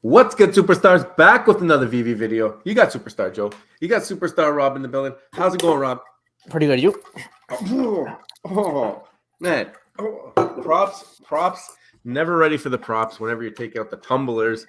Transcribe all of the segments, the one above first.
What's good, superstars? Back with another Veve video. You got Superstar Joe. You got Superstar Rob in the building. How's it going, Rob? Pretty good. You? Oh man. Props. Never ready for the props. Whenever you take out the tumblers,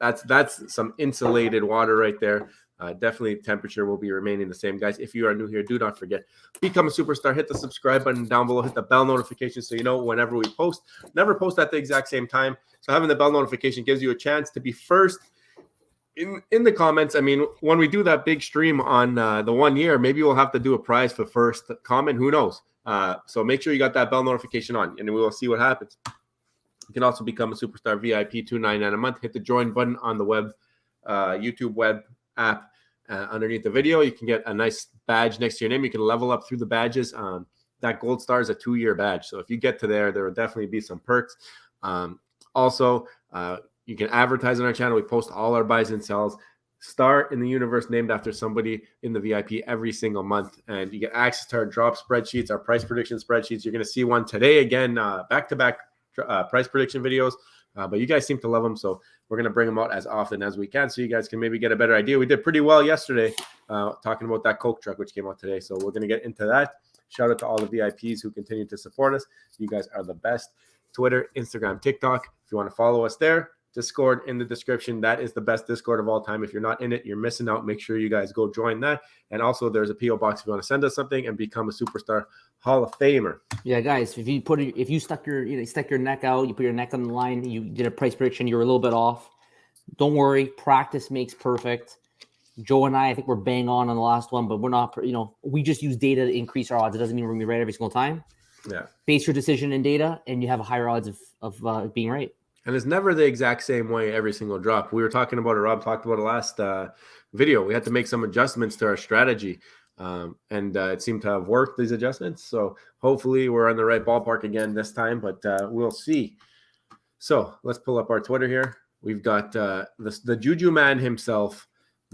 that's some insulated water right there. Definitely temperature will be remaining the same, guys. If you are new here, do not forget, become a superstar. Hit the subscribe button down below. Hit the bell notification so you know whenever we post. Never post at the exact same time. So having the bell notification gives you a chance to be first in the comments. I mean, when we do that big stream on the 1 year, maybe we'll have to do a prize for first comment. Who knows? So make sure you got that bell notification on, and we will see what happens. You can also become a superstar VIP, $2.99 a month. Hit the join button on the web, YouTube web app underneath the video. You can get a nice badge next to your name. You can level up through the badges. That gold star is a 2-year badge. So if you get to there will definitely be some perks. Also, you can advertise on our channel. We post all our buys and sells. Star in the universe named after somebody in the VIP every single month. And you get access to our drop spreadsheets, our price prediction spreadsheets. You're going to see one today again, back-to-back price prediction videos. But you guys seem to love them, so we're going to bring them out as often as we can so you guys can maybe get a better idea. We did pretty well yesterday talking about that Coke truck, which came out today. So we're going to get into that. Shout out to all the VIPs who continue to support us. You guys are the best. Twitter, Instagram, TikTok. If you want to follow us there, Discord in the description. That is the best Discord of all time. If you're not in it, you're missing out. Make sure you guys go join that. And also, there's a PO box if you want to send us something and become a superstar Hall of Famer. Yeah, guys. If you stuck your neck out, you put your neck on the line, you did a price prediction, you were a little bit off. Don't worry. Practice makes perfect. Joe and I think we're bang on the last one, but we're not. We just use data to increase our odds. It doesn't mean we're gonna be right every single time. Yeah. Base your decision in data, and you have a higher odds of being right. And it's never the exact same way every single drop. We were talking about it. Rob talked about it last video. We had to make some adjustments to our strategy, and it seemed to have worked, these adjustments. So hopefully we're on the right ballpark again this time, but we'll see. So let's pull up our Twitter here. We've got the Juju man himself,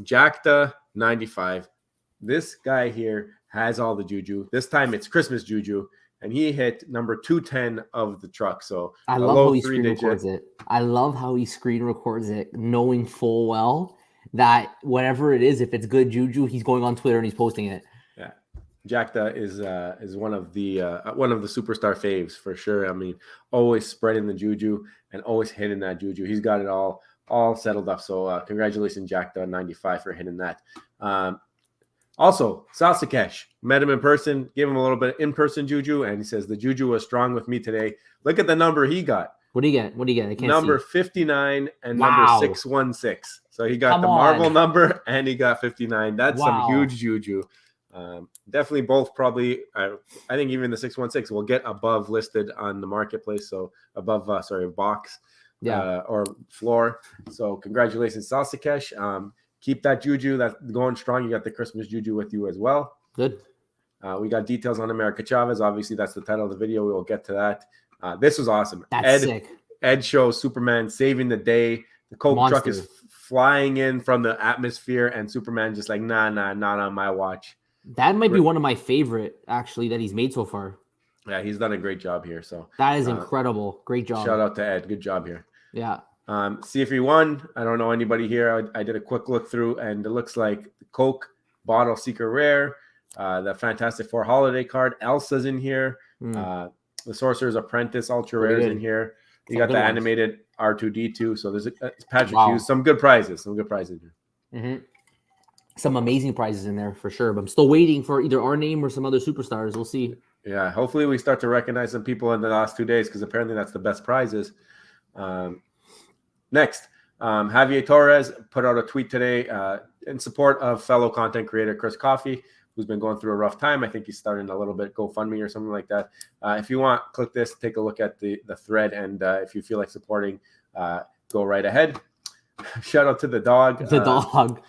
Jackda95. This guy here has all the Juju. This time it's Christmas Juju. And he hit number 210 of the truck. So I love how he screen records it. I love how he screen records it, knowing full well that whatever it is, if it's good Juju, he's going on Twitter and he's posting it. Yeah, Jackda is one of the superstar faves for sure. I mean, always spreading the Juju and always hitting that Juju. He's got it all settled up. So congratulations, Jackda95, for hitting that. Also, Salsakesh, met him in person, gave him a little bit of in-person Juju, and he says the Juju was strong with me today. Look at the number he got. What do you get? I can't number see. 59 and number 616. So he got the Marvel number and he got 59. That's some huge Juju. Definitely both probably. I think even the 616 will get above listed on the marketplace. So above, box or floor. So congratulations, Salsakesh. Keep that Juju that's going strong. You got the Christmas Juju with you as well. Good. We got details on America Chavez. Obviously, that's the title of the video. We will get to that. This was awesome. That's sick. Ed shows Superman saving the day. The Coke truck is flying in from the atmosphere, and Superman just like, nah, not on my watch. That might be one of my favorite, actually, that he's made so far. Yeah, he's done a great job here. So that is incredible. Great job. Shout out to Ed. Good job here. Yeah. CFE1, I don't know anybody here. I did a quick look through, and it looks like the Coke Bottle Secret Rare, the Fantastic Four Holiday card, Elsa's in here, the Sorcerer's Apprentice Ultra Rare is in here. You got the animated R2-D2, so there's Patrick Hughes. Some good prizes here. Mm-hmm. Some amazing prizes in there for sure, but I'm still waiting for either our name or some other superstars. We'll see. Yeah, hopefully we start to recognize some people in the last 2 days, because apparently that's the best prizes. Next, Javier Torres put out a tweet today in support of fellow content creator Chris Coffey, who's been going through a rough time. I think he's starting a little bit GoFundMe or something like that. If you want, click this, take a look at the thread, and if you feel like supporting, go right ahead. Shout out to the dog. The dog.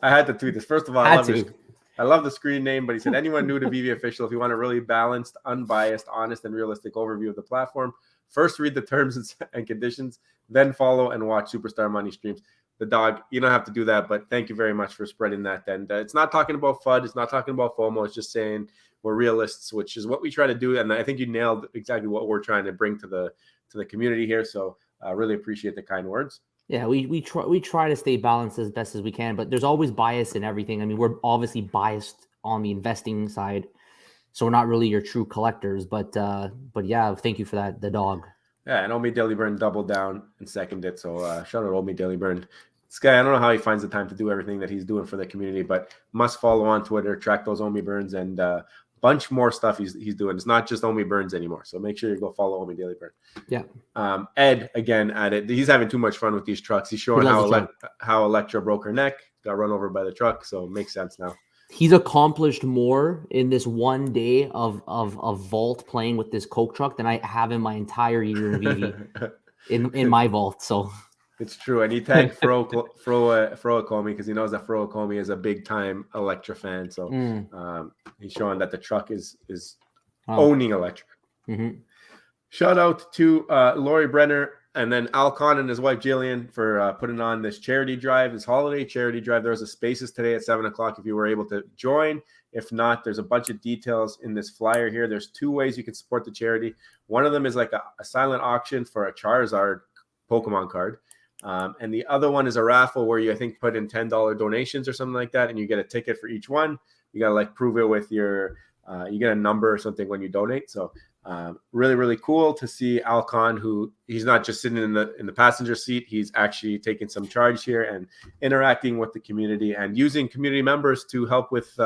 I had to tweet this. First of all, I love the screen name, but he said, anyone new to Veve Official, if you want a really balanced, unbiased, honest, and realistic overview of the platform, first read the terms and conditions, then follow and watch Superstar Money streams. The dog, you don't have to do that, but thank you very much for spreading that. And it's not talking about FUD. It's not talking about FOMO. It's just saying we're realists, which is what we try to do. And I think you nailed exactly what we're trying to bring to the community here. So really appreciate the kind words. Yeah, we try to stay balanced as best as we can, but there's always bias in everything. I mean, we're obviously biased on the investing side, so we're not really your true collectors. But yeah, thank you for that. The dog. Yeah, and Omi Dillyburn doubled down and seconded. So shout out Omi Dillyburn. This guy, I don't know how he finds the time to do everything that he's doing for the community, but must follow on Twitter, track those Omi Burns, and bunch more stuff he's doing. It's not just Omi Burns anymore. So make sure you go follow Omi Dillyburn. Yeah. Ed again at it. He's having too much fun with these trucks. He's showing how Electra broke her neck, got run over by the truck. So it makes sense now. He's accomplished more in this one day of vault playing with this Coke truck than I have in my entire year in Veve in my vault. So it's true, and he tagged Fro Ecomi because he knows that Fro Ecomi is a big time Electra fan. So he's showing that the truck is owning Electra. Mm-hmm. Shout out to Lori Brenner and then Alcon and his wife Jillian for putting on this charity drive, this holiday charity drive. There was a Spaces today at 7:00 if you were able to join. If not, there's a bunch of details in this flyer here. There's 2 ways you can support the charity. One of them is like a silent auction for a Charizard Pokemon card. And the other one is a raffle where you, I think, put in $10 donations or something like that, and you get a ticket for each one. You got to like prove it with your, you get a number or something when you donate. So really, really cool to see Alcon, who he's not just sitting in the passenger seat. He's actually taking some charge here and interacting with the community and using community members to help with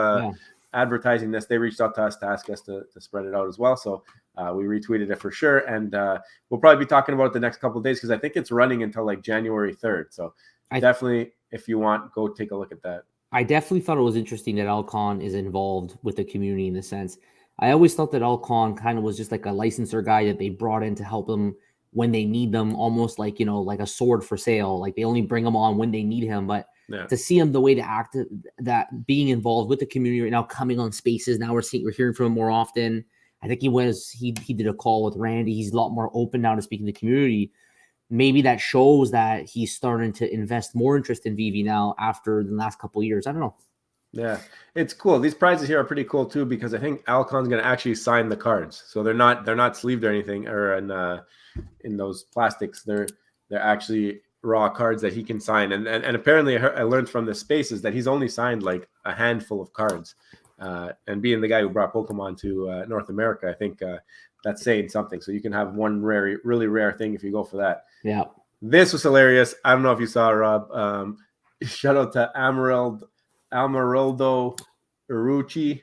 advertising this. They reached out to us to ask us to spread it out as well. So we retweeted it for sure. And we'll probably be talking about it the next couple of days because I think it's running until like January 3rd. So definitely, if you want, go take a look at that. I definitely thought it was interesting that Alcon is involved with the community in the sense. I always thought that Alcon kind of was just like a licensor guy that they brought in to help them when they need them, almost like, you know, like a sword for sale. Like they only bring him on when they need him. But to see him the way to act, that being involved with the community right now, coming on Spaces, now we're hearing from him more often. I think he did a call with Randy. He's a lot more open now to speaking to the community. Maybe that shows that he's starting to invest more interest in Veve now after the last couple of years. I don't know. Yeah, it's cool. These prizes here are pretty cool too because I think Alcon's going to actually sign the cards, so they're not sleeved or anything or in those plastics. They're actually raw cards that he can sign. And apparently I learned from the Spaces that he's only signed like a handful of cards. And being the guy who brought Pokemon to North America, I think that's saying something. So you can have one really rare thing if you go for that. Yeah, this was hilarious. I don't know if you saw, Rob. Shout out to Amaraldo Uruchi.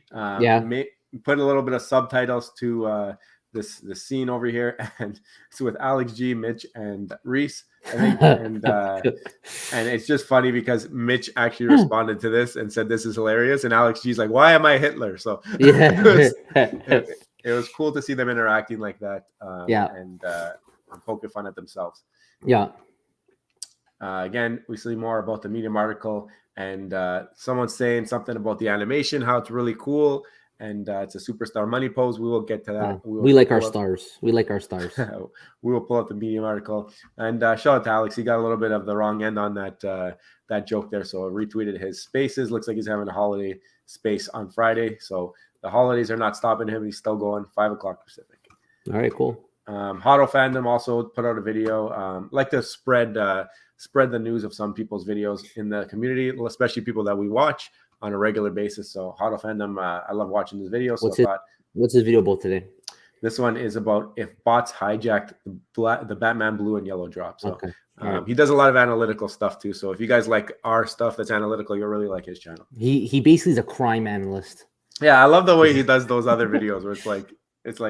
Put a little bit of subtitles to this scene over here, and it's with Alex G, Mitch, and Reese, I think. And it's just funny because Mitch actually responded to this and said this is hilarious, and Alex G's like, "Why am I Hitler?" So it was cool to see them interacting like that. And poking fun at themselves. Yeah. Again, we see more about the Medium article. And someone's saying something about the animation, how it's really cool, and it's a superstar money pose. We will get to that. We like our stars. We like our stars. We will pull up the Medium article. And shout out to Alex. He got a little bit of the wrong end on that joke there. So I retweeted his Spaces. Looks like he's having a holiday space on Friday. So the holidays are not stopping him. He's still going 5:00 Pacific. All right, cool. Hotto Fandom also put out a video. Like to spread the news of some people's videos in the community, especially people that we watch on a regular basis. So Hotto Fandom, I love watching his videos. So what's his video about today? This one is about if bots hijacked the Batman blue and yellow drop. So he does a lot of analytical stuff too. So if you guys like our stuff that's analytical, you'll really like his channel. He basically is a crime analyst. Yeah, I love the way he does those other videos where it's like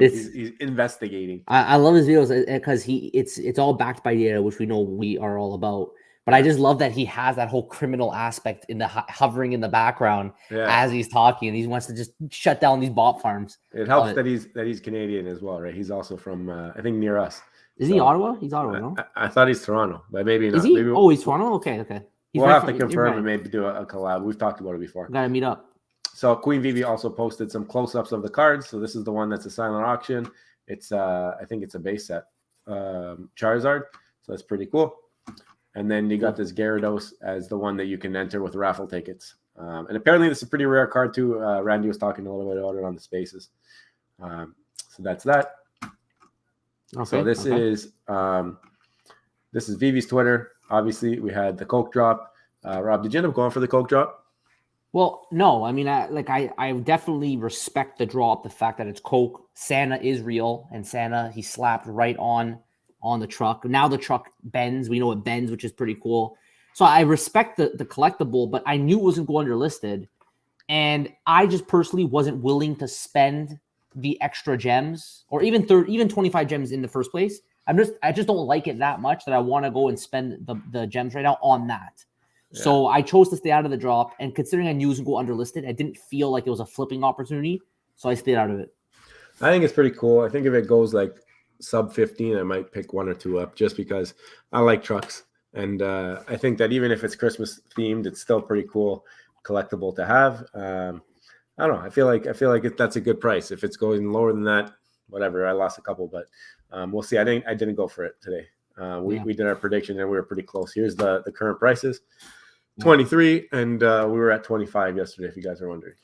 he's investigating. I love his videos because it's all backed by data, which we know we are all about. But I just love that he has that whole criminal aspect in the hovering in the background as he's talking, and he wants to just shut down these bot farms. It helps that he's Canadian as well, right? He's also from I think near us. Is he Ottawa? He's Ottawa, no? I thought he's Toronto, but maybe not. Is he? Maybe he's Toronto. Okay. We'll have to confirm and maybe do a collab. We've talked about it before. Gotta meet up. So Queen Veve also posted some close-ups of the cards. So this is the one that's a silent auction. It's I think it's a base set Charizard. So that's pretty cool. And then you got this Gyarados as the one that you can enter with raffle tickets. And apparently this is a pretty rare card too. Randy was talking a little bit about it on the Spaces. So that's that. Okay, so this is This is Vivi's Twitter. Obviously, we had the Coke drop. Rob, did you end up going for the Coke drop? Well, no. I mean, I definitely respect the drop, the fact that it's Coke. Santa is real, and Santa, he slapped right on the truck. Now the truck bends. We know it bends, which is pretty cool. So I respect the collectible, but I knew it wasn't going underlisted. And I just personally wasn't willing to spend the extra gems or even 25 gems in the first place. I just don't like it that much that I want to go and spend the gems right now on that. Yeah. So I chose to stay out of the drop. And considering I knew it was going to go underlisted, I didn't feel like it was a flipping opportunity. So I stayed out of it. I think it's pretty cool. I think if it goes like sub 15, I might pick one or two up just because I like trucks. And I think that even if it's Christmas themed, it's still pretty cool collectible to have. I don't know. I feel like that's a good price. If it's going lower than that, whatever. I lost a couple, but we'll see. I didn't go for it today. We did our prediction and we were pretty close. Here's the current prices: 23, and we were at 25 yesterday. If you guys are wondering.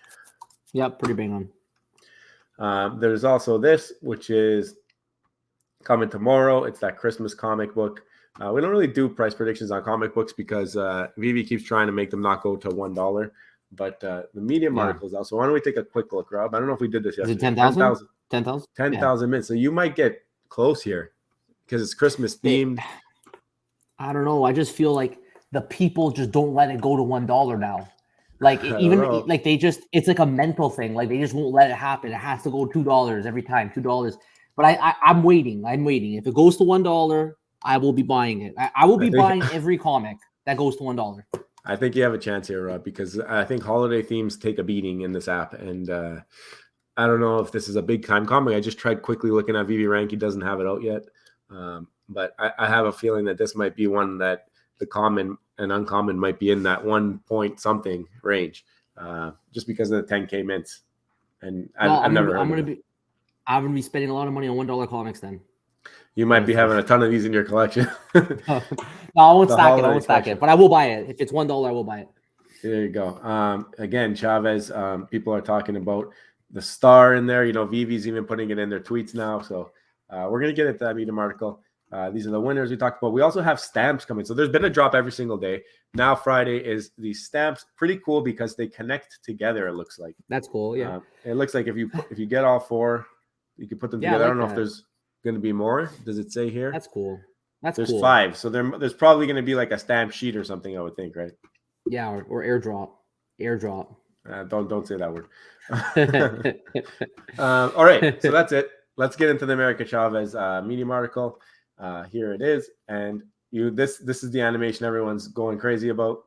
Yep, pretty bang on. There's also this, which is coming tomorrow. It's that Christmas comic book. We don't really do price predictions on comic books because Veve keeps trying to make them not go to $1. But the Medium article is out. So why don't we take a quick look, Rob? I don't know if we did this yesterday. Is it 10,000? 10,000? 10,000 minutes. So you might get close here because it's Christmas themed. I don't know. I just feel like the people just don't let it go to $1 now. Like even like they just, it's like a mental thing. Like they just won't let it happen. It has to go $2 every time, $2. But I'm waiting. If it goes to $1, I will be buying it. I will be buying every comic that goes to $1. I think you have a chance here, Rob, because I think holiday themes take a beating in this app. And I don't know if this is a big time comic. I just tried quickly looking at Veve Rank. He doesn't have it out yet. But I have a feeling that this might be one that the common and uncommon might be in that 1 point something range just because of the 10K mints. And I'm going to be spending a lot of money on $1 comics then. You might be having a ton of these in your collection. No, I won't stack it. But I will buy it. If it's $1, I will buy it. There you go. Again, Chavez, people are talking about the star in there. You know, Vive's even putting it in their tweets now. So we're going to get into that Medium article. These are the winners we talked about. We also have stamps coming. So there's been a drop every single day. Now Friday is the stamps. Pretty cool because they connect together, it looks like. That's cool, yeah. It looks like if you get all four, you can put them together. I don't know if there's going to be more. Does it say here? That's cool. There's 5. So there's probably going to be like a stamp sheet or something, I would think, right? Yeah, or airdrop. Don't say that word. All right, so that's it. Let's get into the America Chavez Medium article. Here it is, and this is the animation everyone's going crazy about.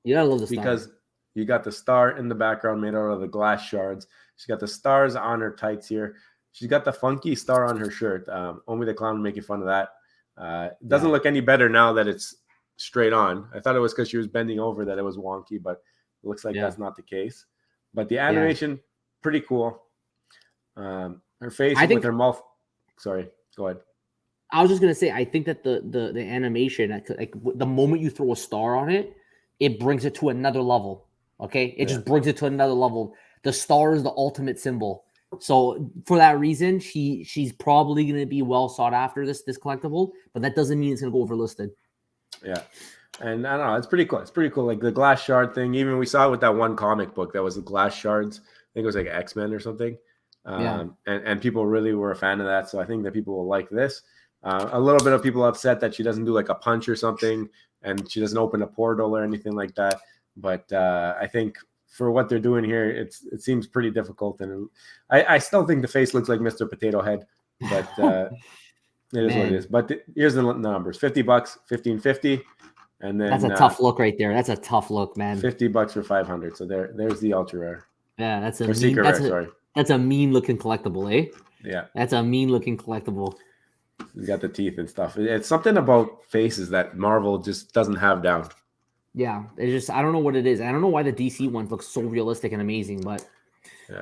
Yeah, I love the because you got the star in the background made out of the glass shards. She's got the stars on her tights here. She's got the funky star on her shirt. Only the clown making fun of that. It doesn't look any better now that it's straight on. I thought it was because she was bending over that it was wonky, but it looks like that's not the case. But the animation, pretty cool. Her face with her mouth. Sorry, go ahead. I was just gonna say, I think that the animation, like the moment you throw a star on it, it brings it to another level. Okay, it just brings it to another level. The star is the ultimate symbol. So for that reason, she's probably going to be well sought after this collectible, but that doesn't mean it's going to go overlisted. Yeah. And I don't know, it's pretty cool. It's pretty cool. Like the glass shard thing, even we saw it with that one comic book that was the glass shards. I think it was like X-Men or something. And people really were a fan of that. So I think that people will like this. A little bit of people upset that she doesn't do like a punch or something and she doesn't open a portal or anything like that. But I think for what they're doing here, it seems pretty difficult. And I still think the face looks like Mr. Potato Head, but it is what it is. But here's the numbers: $50, $15.50, and then that's a tough look right there. That's a tough look, man. $50 for 500. So there's the ultra rare. Yeah, that's a secret rare. Sorry, that's a mean looking collectible, eh? Yeah, that's a mean looking collectible. You got the teeth and stuff. It's something about faces that Marvel just doesn't have down. Yeah, it's just, I don't know what it is. I don't know why the DC ones look so realistic and amazing, but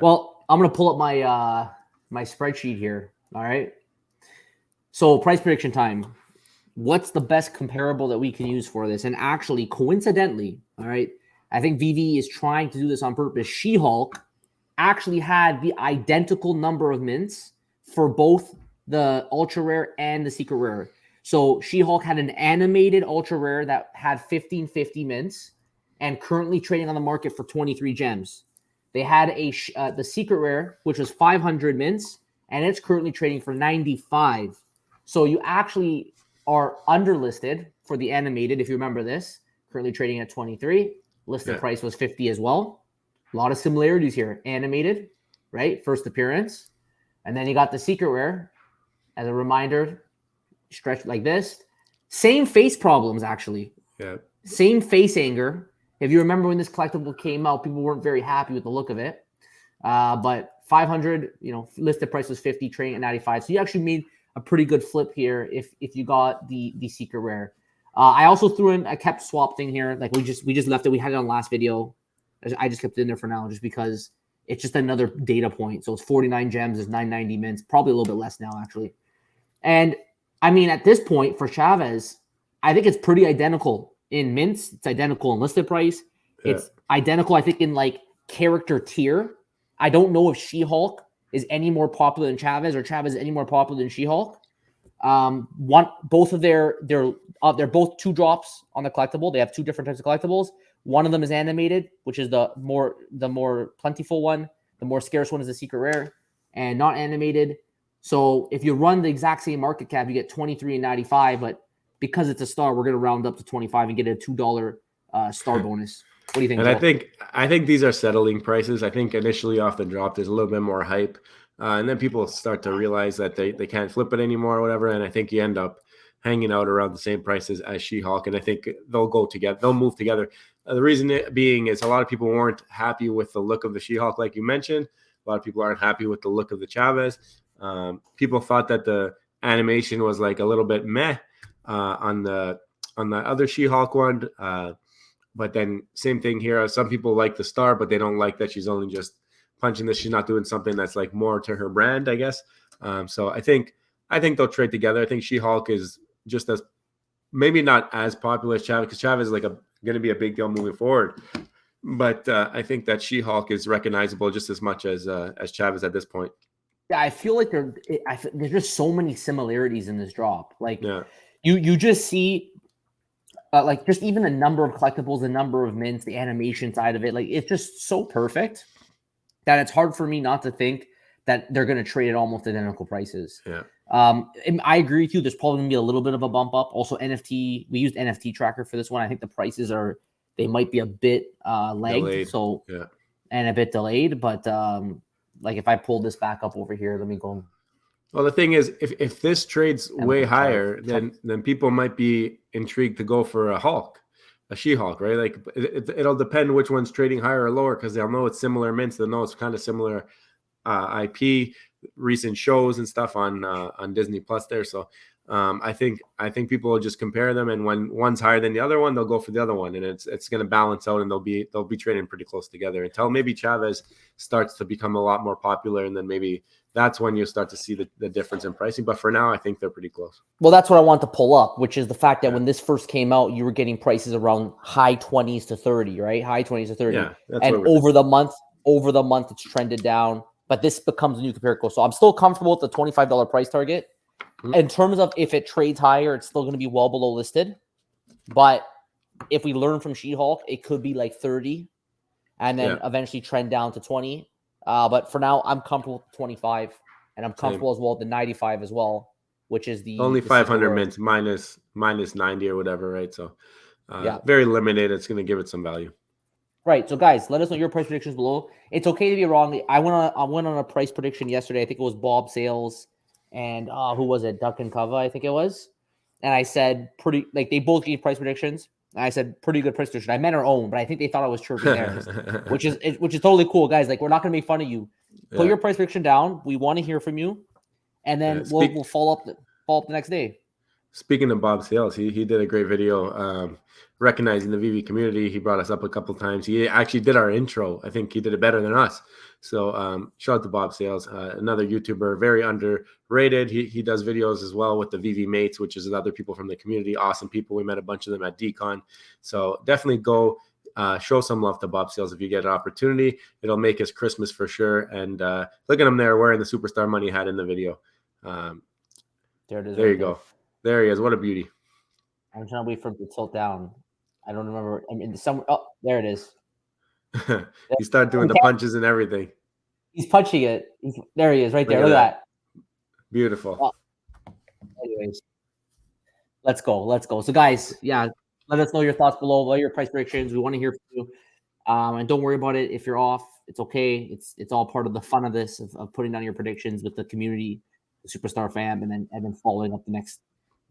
well, I'm gonna pull up my my spreadsheet here. All right. So price prediction time. What's the best comparable that we can use for this? And actually, coincidentally, all right, I think Veve is trying to do this on purpose. She-Hulk actually had the identical number of mints for both the ultra rare and the secret rare. So She-Hulk had an animated ultra rare that had 1550 mints and currently trading on the market for 23 gems. They had the secret rare, which was 500 mints, and it's currently trading for 95. So you actually are underlisted for the animated, if you remember this, currently trading at 23. Listed price was 50 as well. A lot of similarities here. Animated, right? First appearance. And then you got the secret rare. As a reminder, stretched like this. Same face problems, actually. Yeah. Same face anger. If you remember when this collectible came out, people weren't very happy with the look of it. But 500, listed price was 50, trading at 95. So you actually made a pretty good flip here if you got the secret rare. I also threw in a kept swap thing here. Like we just left it. We had it on last video. I just kept it in there for now just because it's just another data point. So it's 49 gems, is 990 mints, probably a little bit less now actually. And I mean, at this point for Chavez, I think it's pretty identical in mints. It's identical in listed price. Yeah. It's identical, I think, in like character tier. I don't know if She-Hulk is any more popular than Chavez or Chavez is any more popular than She-Hulk. Both of they're both 2 drops on the collectible. They have 2 different types of collectibles. One of them is animated, which is the more plentiful one. The more scarce one is the secret rare, and not animated. So if you run the exact same market cap, you get 23 and 95. But because it's a star, we're going to round up to 25 and get a $2 star bonus. What do you think? And Joel? I think these are settling prices. I think initially off the drop, there's a little bit more hype. And then people start to realize that they can't flip it anymore or whatever. And I think you end up hanging out around the same prices as She-Hulk. And I think they'll go together. They'll move together. The reason being is a lot of people weren't happy with the look of the She-Hulk, like you mentioned. A lot of people aren't happy with the look of the Chavez. People thought that the animation was like a little bit meh on the other She-Hulk one. But then same thing here. Some people like the star, but they don't like that she's only just punching this. She's not doing something that's like more to her brand, I guess. So I think they'll trade together. I think She-Hulk is just as maybe not as popular as Chavez, because Chavez is like going to be a big deal moving forward. But I think that She-Hulk is recognizable just as much as Chavez at this point. Yeah, I feel like there's just so many similarities in this drop. Like you just see like just even the number of collectibles, the number of mints, the animation side of it. Like it's just so perfect that it's hard for me not to think that they're going to trade at almost identical prices. Yeah. And I agree with you. There's probably going to be a little bit of a bump up. Also, NFT. We used NFT tracker for this one. I think the prices they might be a bit lagged. Delayed. So and a bit delayed. But like if I pull this back up over here, let me go. Well, the thing is, if this trades way higher, then people might be intrigued to go for a She-Hulk, right? Like it'll depend which one's trading higher or lower, because they'll know it's similar mints. They'll know it's kind of similar IP, recent shows and stuff on Disney Plus there. So I think people will just compare them, and when one's higher than the other one, they'll go for the other one, and it's going to balance out, and they'll be trading pretty close together until maybe Chavez starts to become a lot more popular, and then maybe that's when you start to see the difference in pricing. But for now, I think they're pretty close. Well, that's what I want to pull up, which is the fact that when this first came out, you were getting prices around high 20s to 30, right? High 20s to 30. Yeah, and over the month, it's trended down. But this becomes a new comparable. So I'm still comfortable with the $25 price target. Mm-hmm. In terms of if it trades higher, it's still going to be well below listed. But if we learn from She-Hulk, it could be like 30 and then eventually trend down to 20. But for now, I'm comfortable with 25, and I'm comfortable as well with the 95 as well, which is the only 500 mints minus 90 or whatever, right? So very limited. It's going to give it some value. Right. So guys, let us know your price predictions below. It's okay to be wrong. I went on a price prediction yesterday. I think it was Bob Sales and who was it? Duck and Cover, I think it was. And I said they both gave price predictions. And I said pretty good price prediction. I meant our own, but I think they thought I was chirping theirs, which is totally cool, guys. Like we're not going to make fun of you. Put your price prediction down. We want to hear from you, and then we'll follow up the next day. Speaking of Bob Sales, he did a great video recognizing the Veve community. He brought us up a couple times. He actually did our intro. I think he did it better than us. So shout out to Bob Sales, another YouTuber, very underrated. He does videos as well with the Veve Mates, which is other people from the community. Awesome people. We met a bunch of them at DCon. So definitely go show some love to Bob Sales if you get an opportunity. It'll make his Christmas for sure. And look at him there wearing the Superstar Money hat in the video. There it is. There you go. There he is. What a beauty. I'm trying to wait for him to tilt down. I don't remember. I mean, somewhere. Oh, there it is. He started doing the punches and everything. He's punching it. There he is, right there. Look Look at at that. Beautiful. Oh. Anyways, let's go. Let's go. So, guys, yeah, let us know your thoughts below. What are your price predictions? We want to hear from you. And don't worry about it. If you're off, it's okay. It's all part of the fun of this, of putting down your predictions with the community, the Superstar fam, and then following up the next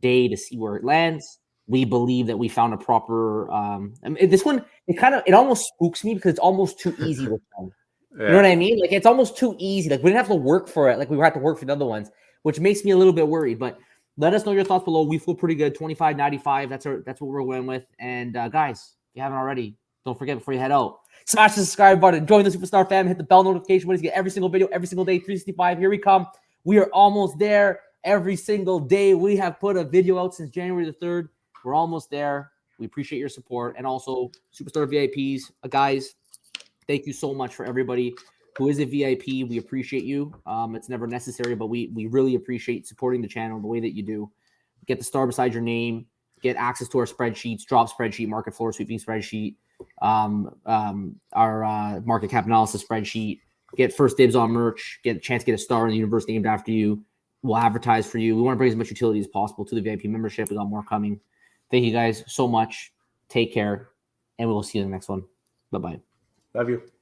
day to see where it lands. We believe that we found a proper. I mean, this one, it almost spooks me because it's almost too easy this time. Yeah. You know what I mean? Like, it's almost too easy. Like, we didn't have to work for it. Like, we had to work for the other ones, which makes me a little bit worried. But let us know your thoughts below. We feel pretty good. 25.95. That's what we're going with. And guys, if you haven't already, don't forget before you head out, smash the subscribe button. Join the Superstar fam. Hit the bell notification button to get every single video, every single day. 365. Here we come. We are almost there. Every single day we have put a video out since January the 3rd. We're almost there. We appreciate your support. And also, Superstar VIPs, guys, thank you so much for everybody who is a VIP. We appreciate you. It's never necessary, but we really appreciate supporting the channel the way that you do. Get the star beside your name. Get access to our spreadsheets, drop spreadsheet, market floor sweeping spreadsheet, our market cap analysis spreadsheet. Get first dibs on merch. Get a chance to get a star in the universe named after you. We'll advertise for you. We want to bring as much utility as possible to the VIP membership. We got more coming. Thank you guys so much. Take care, and we will see you in the next one. Bye-bye. Love you.